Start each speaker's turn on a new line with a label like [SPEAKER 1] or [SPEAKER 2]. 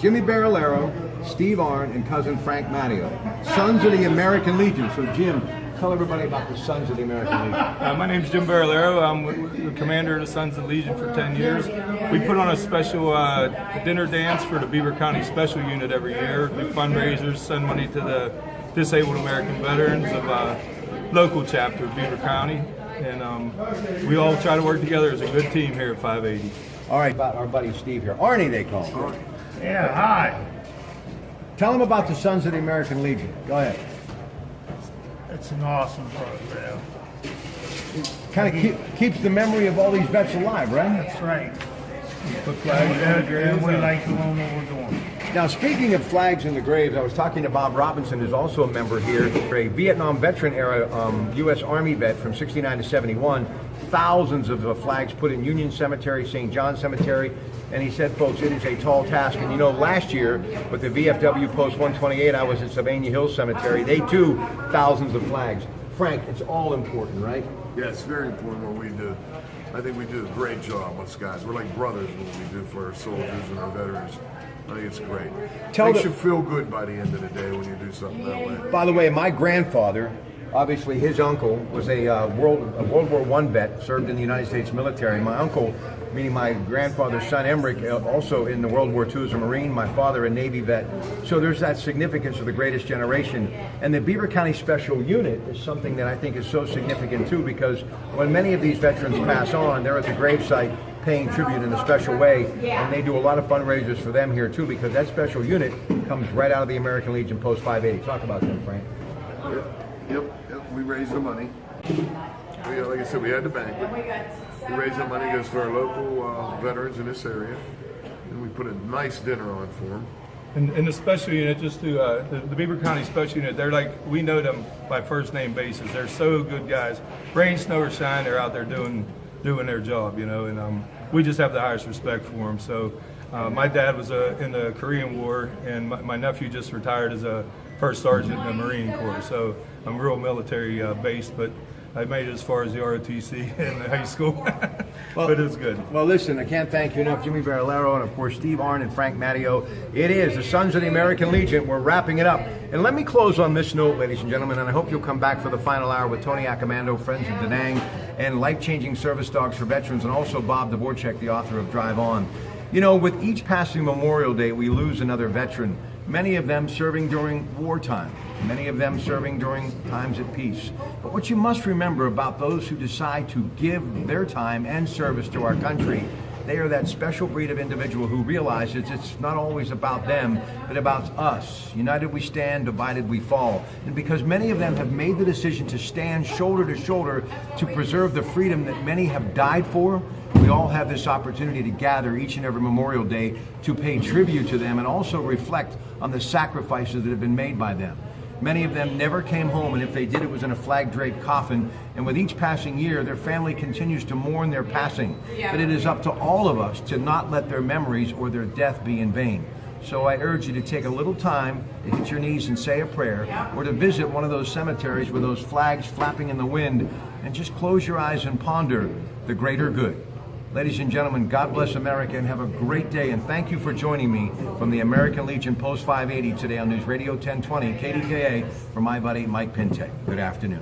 [SPEAKER 1] Jimmy Barillero, Steve Arnn, and cousin Frank Matteo, Sons of the American Legion. So Jim, tell everybody about the Sons of the American Legion.
[SPEAKER 2] My name's Jim Barillero. I'm the commander of the Sons of the Legion for 10 years. We put on a special dinner dance for the Beaver County Special Unit every year. We fundraisers, send money to the disabled American veterans of local chapter of Beaver County. And we all try to work together as a good team here at 580.
[SPEAKER 1] All right, about our buddy Steve here. Arnie, they call him.
[SPEAKER 3] Yeah, hi.
[SPEAKER 1] Tell him about the Sons of the American Legion. Go ahead.
[SPEAKER 3] It's an awesome program.
[SPEAKER 1] Kind of keeps the memory of all these vets alive, right?
[SPEAKER 3] That's right.
[SPEAKER 2] Put flags in the graves.
[SPEAKER 3] And we like doing what we're doing.
[SPEAKER 1] Now, speaking of flags in the graves, I was talking to Bob Robinson, who's also a member here, a Vietnam veteran era U.S. Army vet from 69 to 71. Thousands of flags put in Union Cemetery, St. John Cemetery, and he said, folks, it is a tall task. And you know, last year with the VFW Post 128, I was at Sylvania Hills Cemetery. They too, thousands of flags. Frank, it's all important, right?
[SPEAKER 4] Yeah, it's very important what we do. I think we do a great job with guys. We're like brothers in what we do for our soldiers and our veterans. I think it's great. Makes you feel good by the end of the day when you do something that way.
[SPEAKER 1] By the way, my grandfather, obviously his uncle, was a World War I vet, served in the United States military. My uncle, meaning my grandfather's son Emmerich, also in the World War II as a Marine, my father a Navy vet. So there's that significance of the greatest generation. And the Beaver County Special Unit is something that I think is so significant too, because when many of these veterans pass on, they're at the gravesite paying tribute in a special way, and they do a lot of fundraisers for them here too, because that special unit comes right out of the American Legion Post 580. Talk about them, Frank.
[SPEAKER 4] Yep. We raise the money. Like I said, we had the banquet. We raise the money, goes for our local veterans in this area, and we put a nice dinner on for them.
[SPEAKER 2] And the special unit, just to the Beaver County Special Unit, they're like, we know them by first name basis. They're so good guys. Rain, snow, or shine, they're out there doing their job, you know, and we just have the highest respect for them. So my dad was in the Korean War, and my nephew just retired as a first sergeant in the Marine Corps. So I'm real military based, but I made it as far as the ROTC in high school, but it was good.
[SPEAKER 1] Well, listen, I can't thank you enough, Jimmy Barillero, and of course Steve Arnn and Frank Matteo. It is the Sons of the American Legion. We're wrapping it up. And let me close on this note, ladies and gentlemen, and I hope you'll come back for the final hour with Tony Accomando, Friends of Da Nang, and Life-Changing Service Dogs for Veterans, and also Bob Dvorak, the author of Drive On. You know, with each passing Memorial Day, we lose another veteran, many of them serving during wartime, many of them serving during times of peace. But what you must remember about those who decide to give their time and service to our country, they are that special breed of individual who realizes it's not always about them, but about us. United we stand, divided we fall. And because many of them have made the decision to stand shoulder to shoulder to preserve the freedom that many have died for, we all have this opportunity to gather each and every Memorial Day to pay tribute to them and also reflect on the sacrifices that have been made by them. Many of them never came home, and if they did, it was in a flag-draped coffin. And with each passing year, their family continues to mourn their passing. But it is up to all of us to not let their memories or their death be in vain. So I urge you to take a little time to hit your knees and say a prayer, or to visit one of those cemeteries with those flags flapping in the wind, and just close your eyes and ponder the greater good. Ladies and gentlemen, God bless America and have a great day. And thank you for joining me from the American Legion Post 580 today on News Radio 1020 KDKA for my buddy Mike Pinte. Good afternoon.